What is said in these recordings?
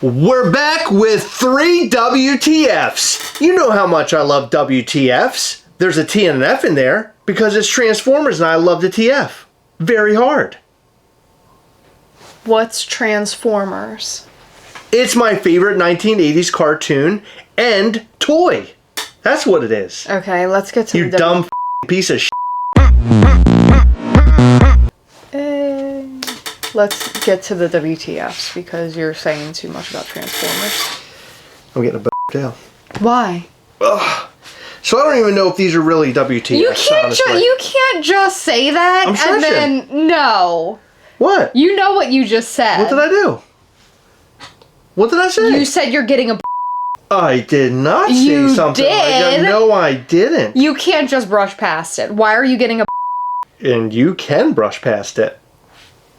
We're back with 3 WTFs. You know how much I love WTFs. There's a T and an F in there because it's Transformers and I love the TF. Very hard. What's Transformers? It's my favorite 1980s cartoon and toy. That's what it is. Okay, let's get to you the dumb piece of shit. Let's get to the WTFs because you're saying too much about Transformers. I'm getting a down. Why? Ugh. So I don't even know if these are really WTFs. You can't just say that and then no. What? You know what you just said. What did I do? What did I say? You said you're getting a. I did not say something like that. No, I didn't. You can't just brush past it. Why are you getting a. And you can brush past it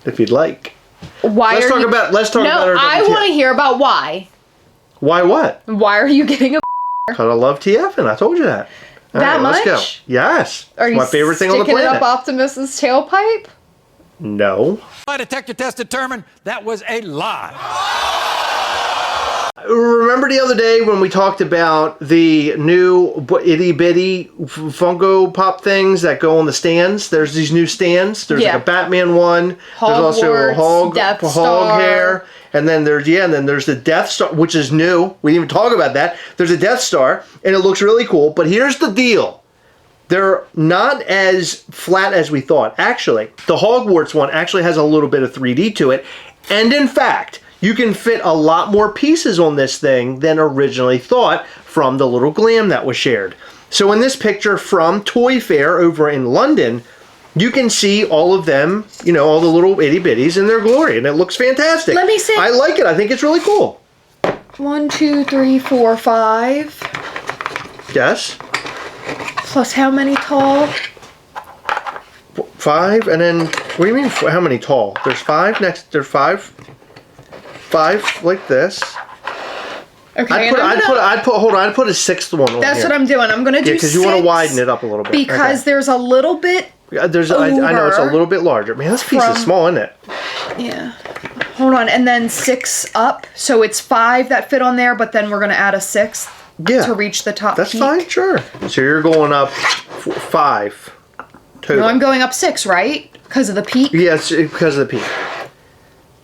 if you'd like. Why? Let's talk about our WTF. I want to hear about why. Why what? Why are you getting a. Because I love TF and I told you that. That much? Let's go. Yes. Are it's you my favorite thing on the planet. Sticking it up Optimus's tailpipe? No. My detector test determined that was a lie. Remember the other day when we talked about the new itty bitty Funko Pop things that go on the stands? There's these new stands. There's like a Batman one. Hogwarts, there's also a hog hair. And then there's the Death Star, which is new. We didn't even talk about that. There's a Death Star, and it looks really cool. But here's the deal. They're not as flat as we thought. Actually, the Hogwarts one actually has a little bit of 3D to it. And in fact, you can fit a lot more pieces on this thing than originally thought from the little glam that was shared. So in this picture from Toy Fair over in London, you can see all of them, you know, all the little itty bitties in their glory, and it looks fantastic. Let me see. I like it. I think it's really cool. 1, 2, 3, 4, 5. Yes. Plus how many tall? 5, and then, what do you mean, how many tall? There's 5 next, there's 5. 5 like this. Okay, I'd put a 6th one on That's here. what I'm doing. I'm going to do 6. Because you want to widen it up a little bit. Because there's a little bit I know it's a little bit larger. Man, this piece is small, isn't it? Yeah. Hold on, and then 6 up. So it's 5 that fit on there, but then we're going to add a 6th to reach the top That's peak. fine, sure. So you're going up 5 total. No, I'm going up 6, right? Because of the peak? Yes, because of the peak.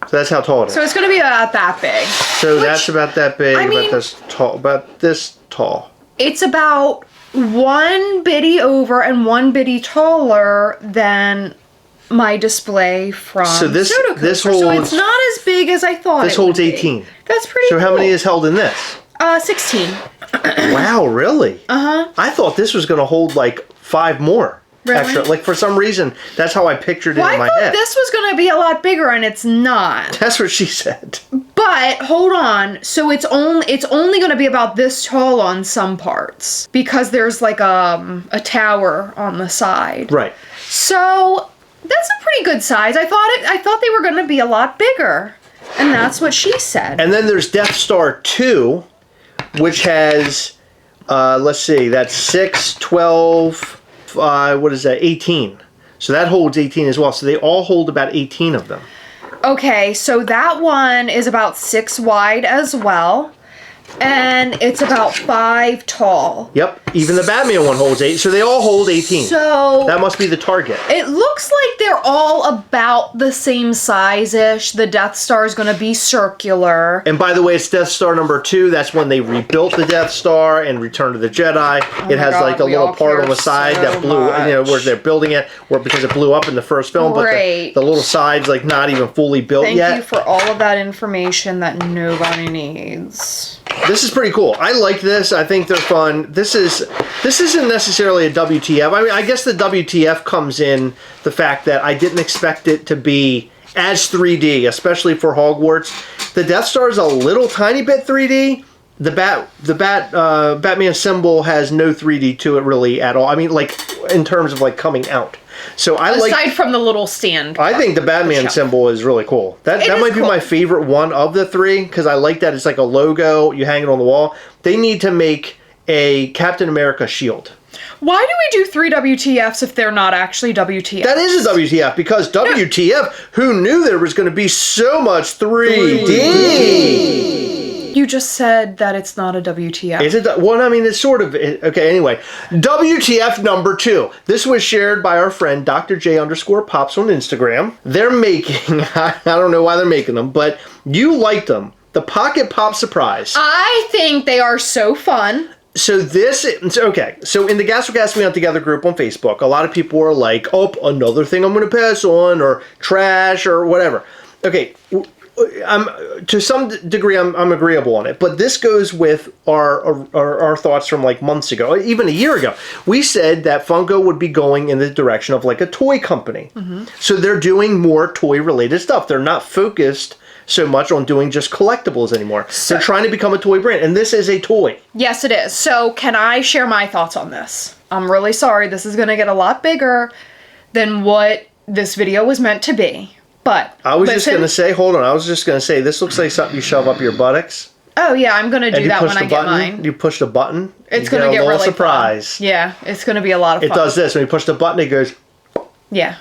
So that's how tall it is. So it's going to be about that big. So that's about that big, about this tall. It's about 1 bitty over and 1 bitty taller than my display from this holds. So it's not as big as I thought. This holds 18. That's pretty cool. So how many is held in this? 16. Wow, really? Uh-huh. I thought this was going to hold like 5 more. Really? Extra. Like for some reason, that's how I pictured it in my head. I thought this was going to be a lot bigger, and it's not. That's what she said. But hold on, so it's only going to be about this tall on some parts because there's like a tower on the side. Right. So that's a pretty good size. I thought they were going to be a lot bigger, and that's what she said. And then there's Death Star 2, which has, let's see, that's 6, 12. What is that? 18. So that holds 18 as well. So they all hold about 18 of them. Okay, so that one is about 6 wide as well. And it's about 5 tall. Yep. Even the Batman one holds 8. So they all hold 18. So that must be the target. It looks like they're all about the same size-ish. The Death Star is going to be circular. And by the way, it's Death Star number 2. That's when they rebuilt the Death Star and Return of the Jedi. It has like a little part on the side that blew, where they're building it, because it blew up in the first film. Great. But the little side's like not even fully built yet. Thank you for all of that information that nobody needs. This is pretty cool. I like this. I think they're fun. This isn't necessarily a WTF. I mean, I guess the WTF comes in the fact that I didn't expect it to be as 3D, especially for Hogwarts. The Death Star is a little tiny bit 3D. The Batman symbol has no 3D to it really at all. I mean, like in terms of like coming out. So aside from the little stand. I think the Batman symbol is really cool. That might be my favorite one of the 3 because I like that it's like a logo. You hang it on the wall. They need to make a Captain America shield. Why do we do 3 WTFs if they're not actually WTFs? That is a WTF because WTF, who knew there was going to be so much 3D? You just said that it's not a WTF. Is it? Well, I mean, it's sort of. Okay, anyway. WTF number 2. This was shared by our friend Dr. J_Pops on Instagram. They're making, I don't know why they're making them, but you liked them. The Pocket Pop Surprise. I think they are so fun. So okay, so in the Gastlecast We Hunt Together group on Facebook, a lot of people are like, oh, another thing I'm going to pass on, or trash, or whatever. Okay, to some degree, I'm agreeable on it, but this goes with our thoughts from like months ago, even a year ago. We said that Funko would be going in the direction of like a toy company. Mm-hmm. So they're doing more toy-related stuff. They're not focused so much on doing just collectibles anymore. They're trying to become a toy brand, and this is a toy. Yes, it is. So can I share my thoughts on this? I'm really sorry. This is going to get a lot bigger than what this video was meant to be. But I was just going to say, hold on. I was just going to say, this looks like something you shove up your buttocks. Oh, yeah. I'm going to do that when I get mine. You push the button. It's going to get really surprise. Fun. Yeah, it's going to be a lot of fun. It does this. When you push the button, it goes... Yeah,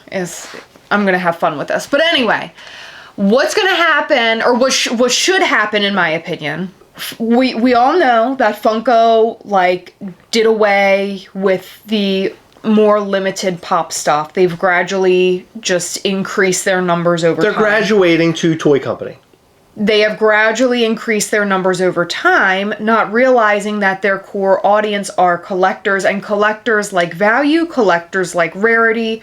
I'm going to have fun with this. But anyway... What's going to happen, or what should happen, in my opinion, we all know that Funko, did away with the more limited pop stuff. They've gradually just increased their numbers over time. They're graduating to toy company. They have gradually increased their numbers over time, not realizing that their core audience are collectors, and collectors like value, collectors like rarity.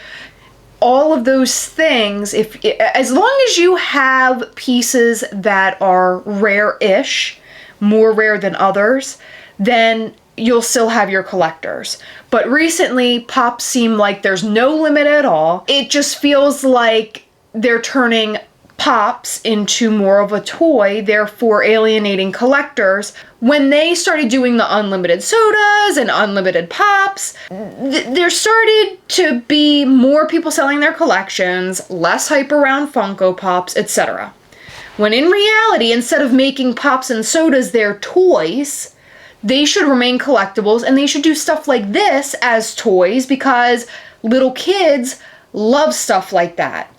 All of those things, as long as you have pieces that are rare-ish, more rare than others, then you'll still have your collectors. But recently, pops seem like there's no limit at all. It just feels like they're turning pops into more of a toy, therefore alienating collectors. When they started doing the unlimited sodas and unlimited pops, there started to be more people selling their collections, less hype around Funko Pops, etc. When in reality, instead of making pops and sodas their toys, they should remain collectibles, and they should do stuff like this as toys because little kids love stuff like that.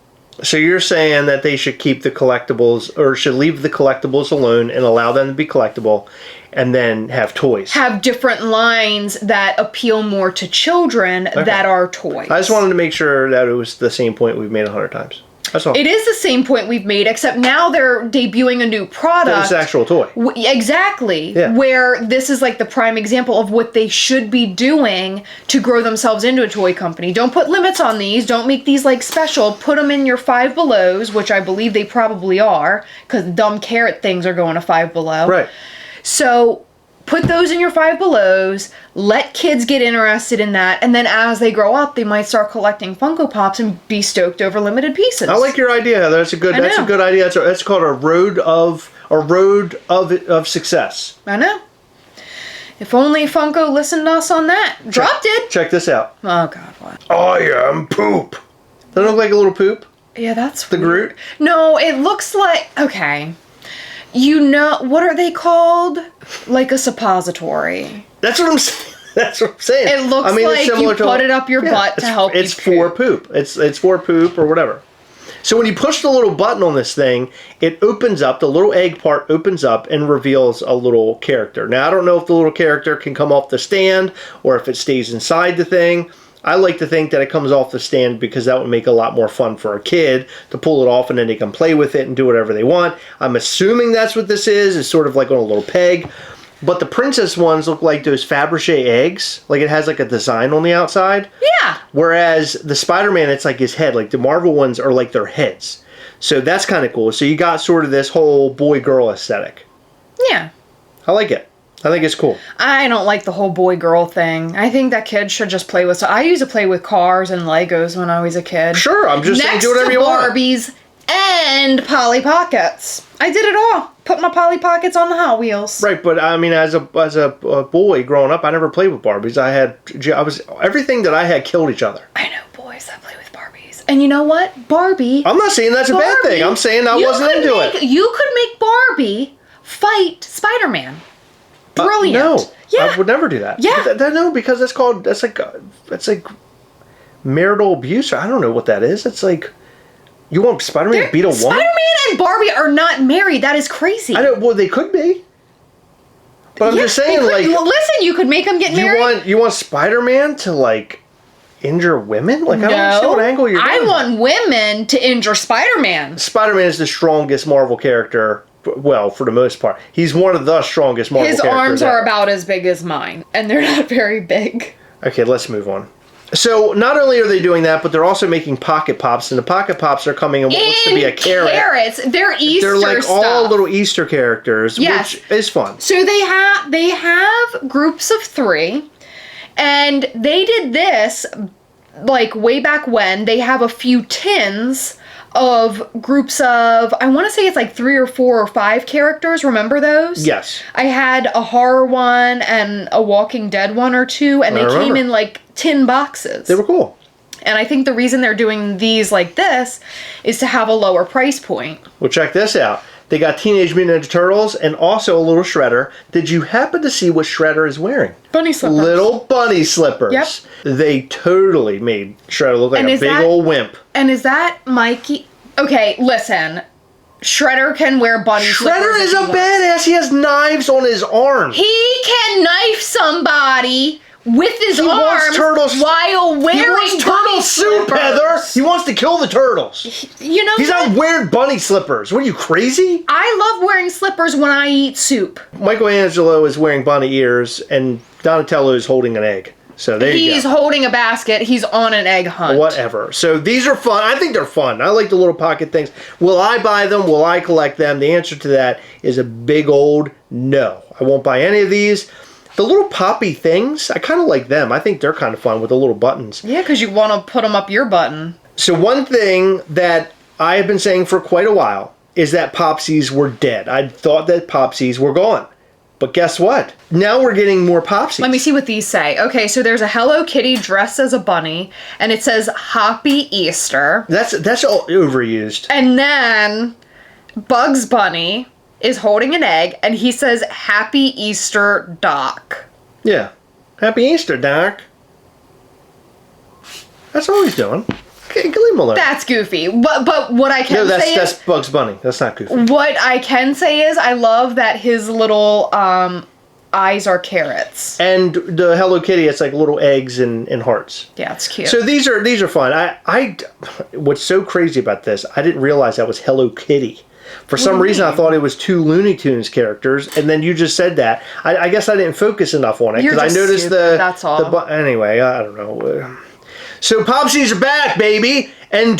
So you're saying that they should keep the collectibles, or should leave the collectibles alone and allow them to be collectible, and then have toys. Have different lines that appeal more to children that are toys. I just wanted to make sure that it was the same point we've made 100 times. That's all. It is the same point we've made, except now they're debuting a new product. It's an actual toy. Exactly. Yeah. Where this is like the prime example of what they should be doing to grow themselves into a toy company. Don't put limits on these. Don't make these like special. Put them in your Five Belows, which I believe they probably are, because dumb carrot things are going to Five Below. Right. So put those in your Five Belows, let kids get interested in that, and then as they grow up, they might start collecting Funko Pops and be stoked over limited pieces. I like your idea, Heather. That's a good idea. That's called a road of success. I know. If only Funko listened to us on that. Dropped it. Check this out. Oh God, what? I am poop. Doesn't it look like a little poop? Yeah, that's the weird. Groot. No, it looks like You know, what are they called? Like a suppository. That's what I'm saying. That's what I'm saying. It looks like you put it up your butt to help you poop. It's for poop. It's for poop or whatever. So when you push the little button on this thing, it opens up, the little egg part opens up and reveals a little character. Now, I don't know if the little character can come off the stand or if it stays inside the thing. I like to think that it comes off the stand because that would make it a lot more fun for a kid to pull it off, and then they can play with it and do whatever they want. I'm assuming that's what this is. It's sort of like on a little peg. But the princess ones look like those Fabergé eggs. Like it has like a design on the outside. Yeah. Whereas the Spider-Man, it's like his head. Like the Marvel ones are like their heads. So that's kind of cool. So you got sort of this whole boy-girl aesthetic. Yeah. I like it. I think it's cool. I don't like the whole boy-girl thing. I think that kids should just play with... So I used to play with cars and Legos when I was a kid. Sure, I'm just saying do whatever you want. Barbies and Polly Pockets. I did it all. Put my Polly Pockets on the Hot Wheels. Right, but I mean, as a boy growing up, I never played with Barbies. Everything that I had killed each other. I know boys that play with Barbies. And you know what? Barbie... I'm not saying that's a bad thing. I'm saying I wasn't into it. You could make Barbie fight Spider-Man. Brilliant. No, Yeah. I would never do that. Yeah. No, because that's like marital abuse. Or I don't know what that is. It's like, you want Spider-Man to beat a woman? Spider-Man and Barbie are not married. That is crazy. I know. Well, they could be. But I'm just saying, like, well, listen, you could make them get married. You want Spider-Man to like injure women? Like, I don't understand what angle you're I doing. want women to injure Spider-Man. Spider-Man is the strongest Marvel character. Well, for the most part, he's one of the strongest Marvel His characters. arms are about as big as mine, and they're not very big. Okay, let's move on. So, not only are they doing that, but they're also making Pocket Pops, and the Pocket Pops are coming in what looks to be a carrot. Carrots. They're Easter They're like stuff. all little Easter characters, Yes. which is fun. So they have groups of 3, and they did this like way back when. They have a few tins of groups of, I want to say it's like 3 or 4 or 5 characters. Remember those? Yes. I had a horror one and a Walking Dead one or 2, and they came in like tin boxes. They were cool. And I think the reason they're doing these like this is to have a lower price point. Well, check this out. They got Teenage Mutant Ninja Turtles and also a little Shredder. Did you happen to see what Shredder is wearing? Bunny slippers. Little bunny slippers. Yep. They totally made Shredder look like a big old wimp. And is that Mikey? Okay, listen. Shredder can wear bunny slippers. Shredder is a badass. He has knives on his arms. He can knife somebody with his arms turtles. while wearing He wants turtle bunny soup, slippers. Heather. He wants to kill the turtles. You know He's what? not wearing bunny slippers. What are you, crazy? I love wearing slippers when I eat soup. Michelangelo is wearing bunny ears, and Donatello is holding an egg. So there you go. He's holding a basket. He's on an egg hunt. Whatever. So these are fun. I think they're fun. I like the little pocket things. Will I buy them? Will I collect them? The answer to that is a big old no. I won't buy any of these. The little poppy things, I kind of like them. I think they're kind of fun with the little buttons. Yeah, because you want to put them up your button. So one thing that I have been saying for quite a while is that Popsies were dead. I thought that Popsies were gone. But guess what? Now we're getting more Popsies. Let me see what these say. Okay, so there's a Hello Kitty dressed as a bunny, and it says Happy Easter. That's all overused. And then Bugs Bunny is holding an egg, and he says Happy Easter, Doc. Yeah. Happy Easter, Doc. That's all he's doing. Okay, leave him alone. That's goofy. But what I can say is... that's Bugs Bunny. That's not goofy. What I can say is I love that his little eyes are carrots. And the Hello Kitty, it's like little eggs and hearts. Yeah, it's cute. So these are fun. What's so crazy about this, I didn't realize that was Hello Kitty. For some reason, I thought it was 2 Looney Tunes characters, and then you just said that. I guess I didn't focus enough on it because I noticed stupid, that's all. Anyway, I don't know. So Popsies are back, baby, and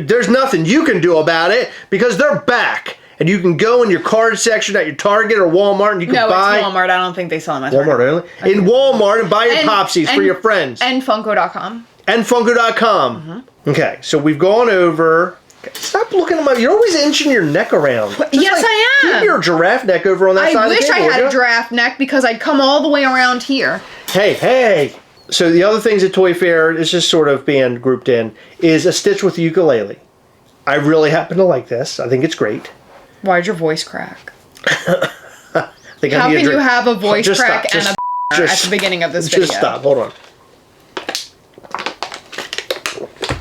there's nothing you can do about it because they're back. And you can go in your card section at your Target or Walmart and you can buy... No, it's Walmart. I don't think they sell them at Walmart Target. only? In Walmart and buy your Popsies for your friends. And Funko.com. And Funko.com. Mm-hmm. Okay, so we've gone over... Stop looking at my... You're always inching your neck around. Yes, I am. Keep your giraffe neck over on that side I of the wish table. I had a giraffe neck because I'd come all the way around here. Hey. So the other things at Toy Fair is just sort of being grouped in is a Stitch with a ukulele. I really happen to like this. I think it's great. Why'd your voice crack? How can you have a voice crack and a at the beginning of this video? Just stop. Hold on.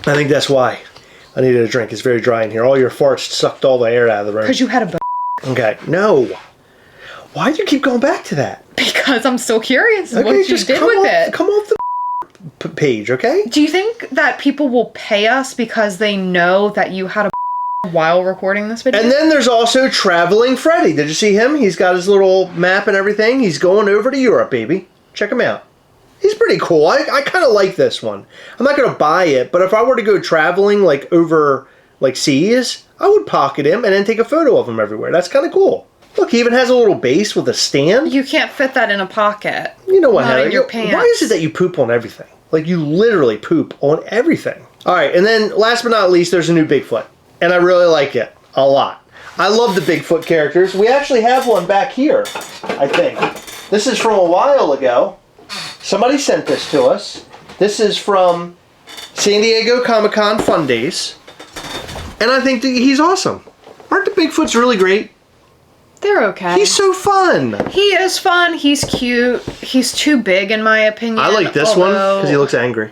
I think that's why. I needed a drink. It's very dry in here. All your farts sucked all the air out of the room. Because you had a Okay. No. Why do you keep going back to that? Because I'm still curious what you did with it. Come off the page, okay? Do you think that people will pay us because they know that you had a while recording this video? And then there's also Traveling Freddy. Did you see him? He's got his little map and everything. He's going over to Europe, baby. Check him out. He's pretty cool. I kind of like this one. I'm not going to buy it, but if I were to go traveling like over like seas, I would pocket him and then take a photo of him everywhere. That's kind of cool. Look, he even has a little base with a stand. You can't fit that in a pocket. You know what, Not Heather? in your pants. Why is it that you poop on everything? Like, you literally poop on everything. All right, and then last but not least, there's a new Bigfoot. And I really like it a lot. I love the Bigfoot characters. We actually have one back here, I think. This is from a while ago. Somebody sent this to us. This is from San Diego Comic-Con Fun Days. And I think that he's awesome. Aren't the Bigfoots really great? They're okay. He's so fun. He is fun. He's cute. He's too big, in my opinion. I like this one because he looks angry.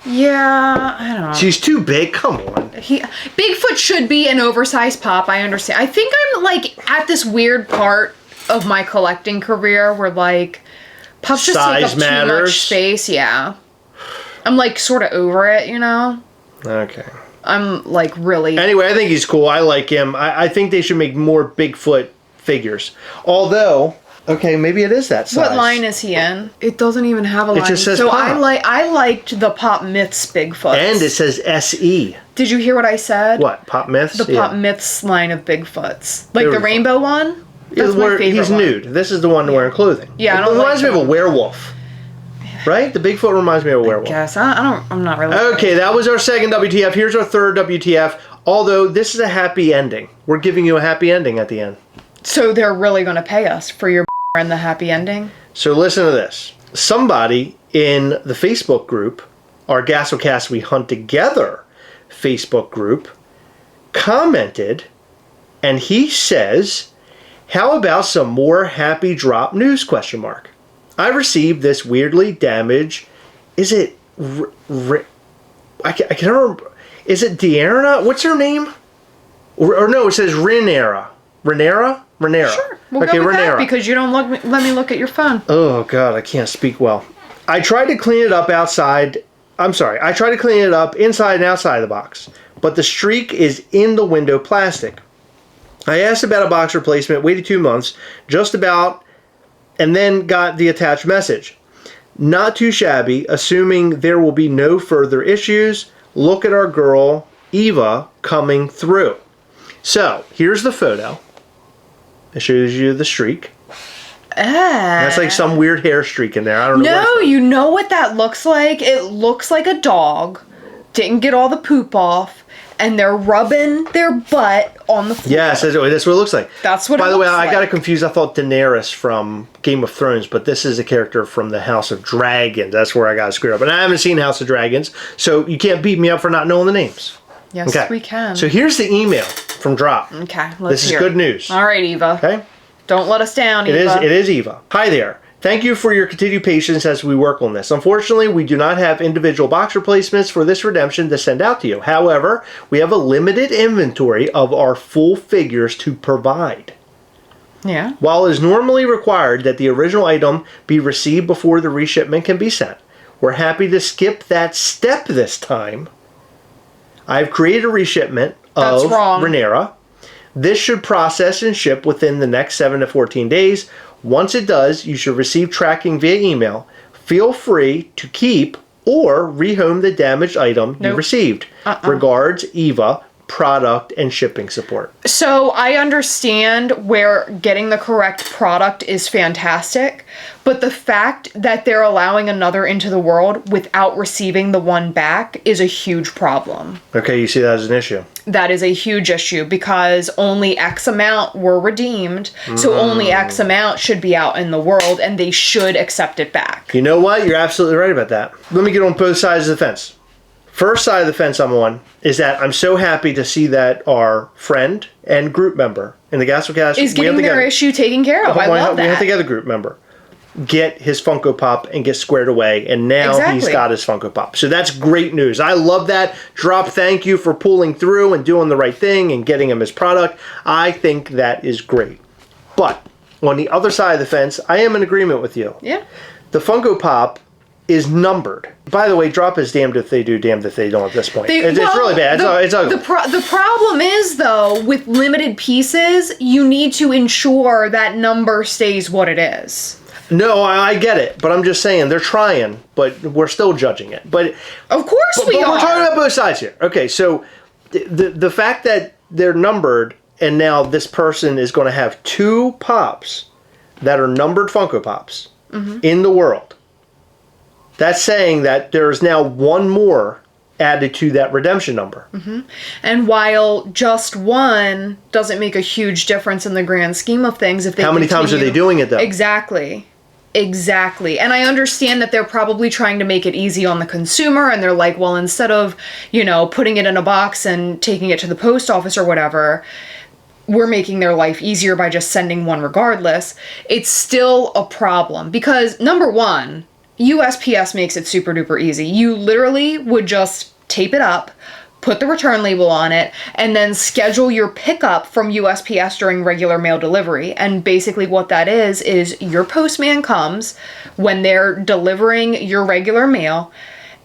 Yeah, I don't know. She's too big. Come on. Bigfoot should be an oversized pop. I understand. I think I'm like at this weird part of my collecting career where like pups just take up too much space. Yeah, I'm like sort of over it, you know. Okay. I'm like really. Anyway, I think he's cool. I like him. I think they should make more Bigfoot figures. Although, okay, maybe it is that size. What line is he in? It doesn't even have a line. It just says so Pop. I liked the Pop Myths Bigfoots. And it says SE. Did you hear what I said? What? Pop Myths? The Pop Myths line of Bigfoots. Like They the were rainbow one? That's my favorite He's one. nude. This is the one wearing clothing. Yeah, it reminds me of a werewolf. Right? The Bigfoot reminds me of a werewolf. Yes, I'm not really. Okay, that was our second WTF. Here's our third WTF. Although this is a happy ending. We're giving you a happy ending at the end. So they're really going to pay us for your and the happy ending? So listen to this. Somebody in the Facebook group, our Gastlecast We Hunt Together Facebook group, commented, and he says, "How about some more happy drop news, ? I received this weirdly damaged, is it, I can't remember, is it Deanna? What's her name? Or no, it says Renera. Renera? Sure. We'll go with that because you don't let me look at your phone. Oh, God, I can't speak well. I tried to clean it up outside. I'm sorry. I tried to clean it up inside and outside of the box, but the streak is in the window plastic. I asked about a box replacement, waited 2 months, just about, and then got the attached message. Not too shabby, assuming there will be no further issues. Look at our girl, Eva, coming through." So, here's the photo. It shows you the streak. That's like some weird hair streak in there. I don't know. No, you know what that looks like? It looks like a dog didn't get all the poop off, and they're rubbing their butt on the floor. Yes, that's what it looks like. That's what it looks like. By the way, I got it confused. I thought Daenerys from Game of Thrones, but this is a character from the House of Dragons. That's where I got screwed up. And I haven't seen House of Dragons, so you can't beat me up for not knowing the names. Yes, we can. So here's the email from Drop. Okay, let's This is hear good it. news. All right, Eva. Okay? Don't let us down, Eva. It is Eva. Hi there. Thank you for your continued patience as we work on this. Unfortunately, we do not have individual box replacements for this redemption to send out to you. However, we have a limited inventory of our full figures to provide. Yeah. While it is normally required that the original item be received before the reshipment can be sent, we're happy to skip that step this time. I've created a reshipment of Renera. This should process and ship within the next 7 to 14 days. Once it does, you should receive tracking via email. Feel free to keep or rehome the damaged item you received. Regards, Eva, product and shipping support. So I understand where getting the correct product is fantastic, but the fact that they're allowing another into the world without receiving the one back is a huge problem. Okay, you see that as an issue. That is a huge issue because only X amount were redeemed, so only X amount should be out in the world and they should accept it back. You know what? You're absolutely right about that. Let me get on both sides of the fence. First side of the fence I'm on is that I'm so happy to see that our friend and group member in the Gastlecast is getting their issue taken care of. I love that. We have the other group member get his Funko Pop and get squared away, and now he's got his Funko Pop. So that's great news. I love that. Drop, thank you for pulling through and doing the right thing and getting him his product. I think that is great. But on the other side of the fence, I am in agreement with you. Yeah. The Funko Pop is numbered. By the way, Drop is damned if they do, damned if they don't at this point. It's really bad. It's ugly. The problem is, though, with limited pieces, you need to ensure that number stays what it is. No, I get it, but I'm just saying they're trying, but we're still judging it. But of course we are. We're talking about both sides here. Okay, so the fact that they're numbered and now this person is going to have 2 pops that are numbered Funko Pops in the world. That's saying that there's now 1 more added to that redemption number. And while just 1 doesn't make a huge difference in the grand scheme of things, if they how many times are they doing it though? Exactly. And I understand that they're probably trying to make it easy on the consumer, and they're like, well, instead of, putting it in a box and taking it to the post office or whatever, we're making their life easier by just sending one regardless, it's still a problem. Because number one, USPS makes it super duper easy. You literally would just tape it up, put the return label on it, and then schedule your pickup from USPS during regular mail delivery. And basically what that is your postman comes when they're delivering your regular mail,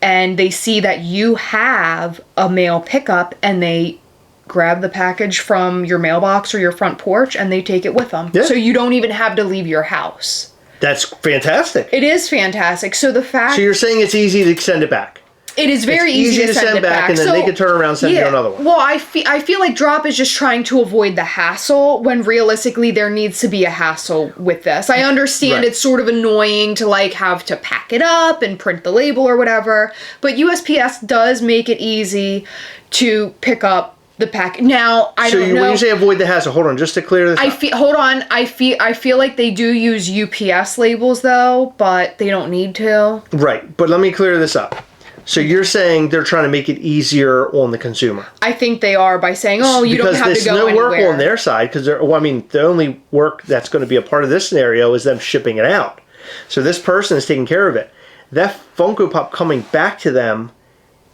and they see that you have a mail pickup, and they grab the package from your mailbox or your front porch, and they take it with them. Yeah. So you don't even have to leave your house. That's fantastic. It is fantastic. So the fact... So you're saying it's easy to send it back? It is very easy to send it back. And then they can turn around and send you another one. Well, I feel like Drop is just trying to avoid the hassle when realistically there needs to be a hassle with this. I understand it's sort of annoying to like have to pack it up and print the label or whatever, but USPS does make it easy to pick up the pack. Now, I don't know. So when you say avoid the hassle, hold on, just to clear this up. Hold on. I feel like they do use UPS labels though, but they don't need to. Right, but let me clear this up. So you're saying they're trying to make it easier on the consumer? I think they are by saying, oh, you don't have to go anywhere. Because there's no work on their side, because the only work that's going to be a part of this scenario is them shipping it out. So this person is taking care of it. That Funko Pop coming back to them,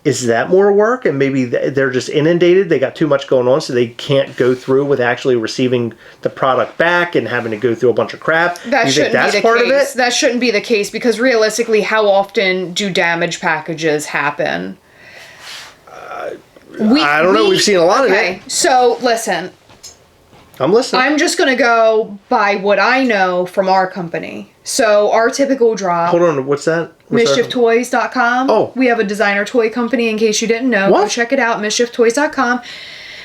is that more work? And maybe they're just inundated, they got too much going on, so they can't go through with actually receiving the product back and having to go through a bunch of crap? That shouldn't be the case. That shouldn't be the case, because realistically, how often do damaged packages happen? I don't know. We've seen a lot of it. Okay, so listen. I'm listening. I'm just going to go by what I know from our company. So our typical drop... Hold on, what's that? MISCHIEFtoys.com. Oh. We have a designer toy company, in case you didn't know. What? Go check it out, MISCHIEFtoys.com.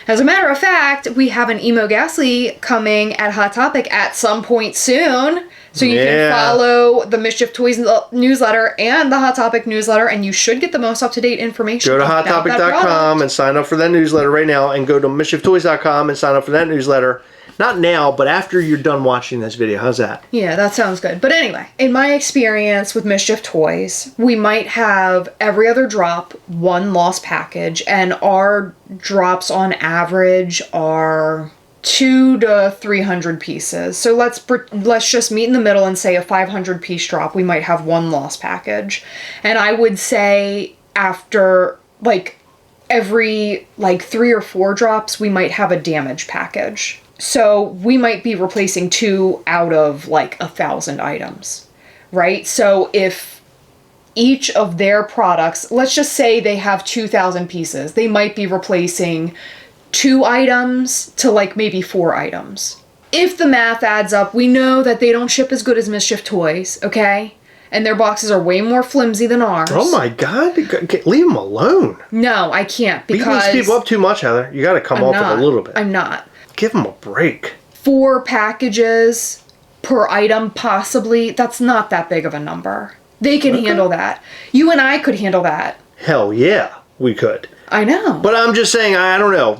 As a matter of fact, we have an Emo Ghastly coming at Hot Topic at some point soon. So you can follow the Mischief Toys newsletter and the Hot Topic newsletter, and you should get the most up-to-date information. Go to hottopic.com and sign up for that newsletter right now, and go to MISCHIEFtoys.com and sign up for that newsletter. Not now, but after you're done watching this video. How's that? Yeah, that sounds good. But anyway, in my experience with Mischief Toys, we might have every other drop one lost package, and our drops on average are 200 to 300 pieces. So let's just meet in the middle and say a 500 piece drop, we might have one lost package. And I would say after like every like 3 or 4 drops, we might have a damaged package. So we might be replacing 2 out of like 1,000 items, right? So if each of their products, let's just say they have 2,000 pieces, they might be replacing 2 items to like maybe 4 items. If the math adds up, we know that they don't ship as good as Mischief Toys, okay? And their boxes are way more flimsy than ours. Oh my God, leave them alone. No, I can't, because... Beating these people up too much, Heather. You got to come off it a little bit. I'm not. Give them a break. 4 packages per item, possibly. That's not that big of a number. They can handle that. You and I could handle that. Hell yeah, we could. I know. But I'm just saying, I don't know.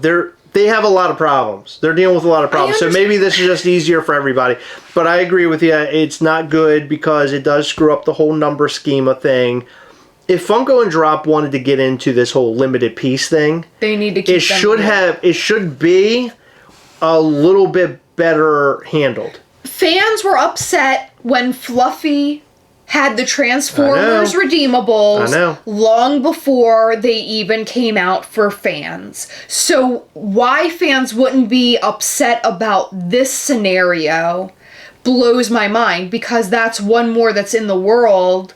They have a lot of problems. They're dealing with a lot of problems. So maybe this is just easier for everybody. But I agree with you. It's not good because it does screw up the whole number schema thing. If Funko and Drop wanted to get into this whole limited piece thing, they need to keep it should be a little bit better handled. Fans were upset when Fluffy had the Transformers redeemables long before they even came out for fans. So why fans wouldn't be upset about this scenario blows my mind, because that's one more that's in the world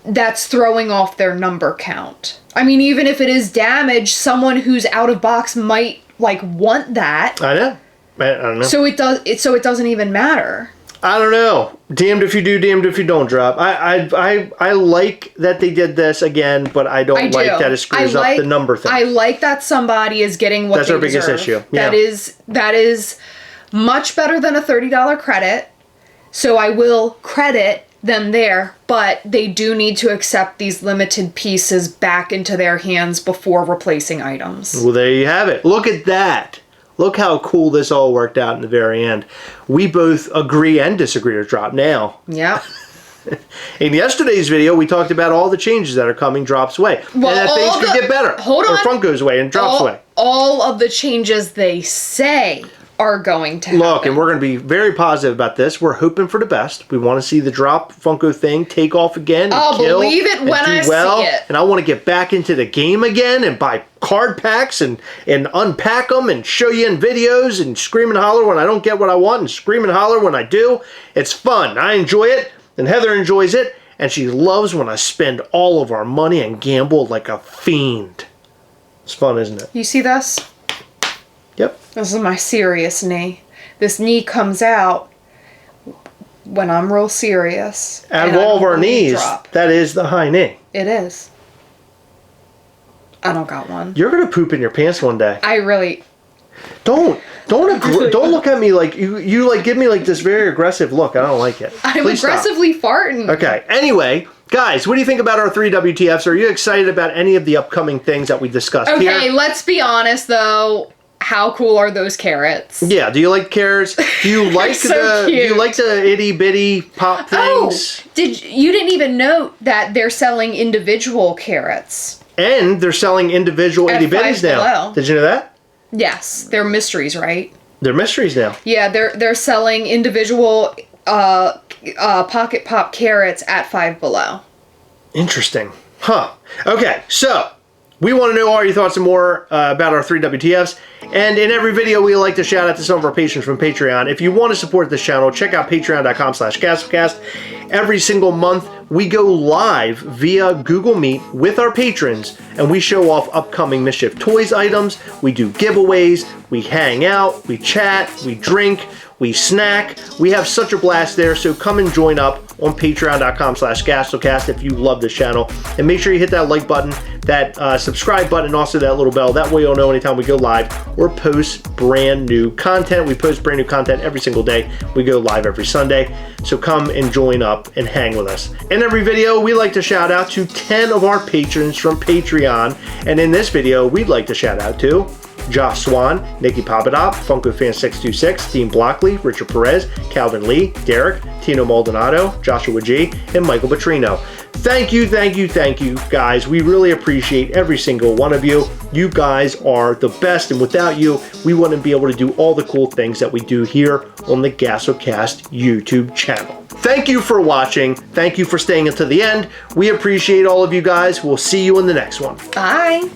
that's throwing off their number count. I mean, even if it is damaged, someone who's out of box might like want that. I know. I don't know. So it doesn't even matter. I don't know. Damned if you do, damned if you don't, Drop. I like that they did this again, but I don't like that it screws up the number thing. I like that somebody is getting what they deserve. That's our biggest issue. Yeah. That is much better than a $30 credit. So I will credit them there, but they do need to accept these limited pieces back into their hands before replacing items. Well, there you have it. Look at that. Look how cool this all worked out in the very end. We both agree and disagree with Drop now. Yeah. In yesterday's video, we talked about all the changes that are coming Drop's way. Well, and that things could get better. Hold on. Or Funko's way and Drop's way. All of the changes they say are going to happen. Look, and we're going to be very positive about this. We're hoping for the best. We want to see the drop Funko thing take off again. I'll believe it when I see it. And I want to get back into the game again and buy card packs and unpack them and show you in videos and scream and holler when I don't get what I want and scream and holler when I do. It's fun. I enjoy it, and Heather enjoys it, and she loves when I spend all of our money and gamble like a fiend. It's fun, isn't it? You see this? Yep. This is my serious knee. This knee comes out when I'm real serious. Out of all of our knees, that is the high knee. It is. I don't got one. You're gonna poop in your pants one day. I really... Don't look at me like you like give me like this very aggressive look. I don't like it. I'm Please aggressively stop. farting. Okay. Anyway, guys, what do you think about our 3 WTFs? Are you excited about any of the upcoming things that we discussed here? Okay, let's be honest though. How cool are those carrots? Yeah. Do you like carrots? Do you like so do you cute. like the itty bitty pop things? Oh, you didn't even note that they're selling individual carrots. And they're selling individual At itty bitties now. $5 below. Did you know that? Yes, they're mysteries, right? They're mysteries now. Yeah, they're selling individual pocket pop carrots at $5 below. Interesting. Huh. Okay, so we want to know all your thoughts and more about our 3 WTFs. And in every video, we like to shout out to some of our patrons from Patreon. If you want to support this channel, check out patreon.com/Gastlecast. Every single month, we go live via Google Meet with our patrons, and we show off upcoming Mischief Toys items. We do giveaways, we hang out, we chat, we drink, we snack. We have such a blast there, so come and join up on patreon.com/Gastlecast if you love this channel. And make sure you hit that like button, that subscribe button, and also that little bell. That way you'll know anytime we go live or post brand new content. We post brand new content every single day. We go live every Sunday. So come and join up and hang with us. In every video, we like to shout out to 10 of our patrons from Patreon. And in this video, we'd like to shout out to Josh Swan, Nikki Papadop, FunkoFan626, Dean Blockley, Richard Perez, Calvin Lee, Derek, Tino Maldonado, Joshua G, and Michael Petrino. Thank you, guys. We really appreciate every single one of you. You guys are the best, and without you, we wouldn't be able to do all the cool things that we do here on the Gastlecast YouTube channel. Thank you for watching. Thank you for staying until the end. We appreciate all of you guys. We'll see you in the next one. Bye.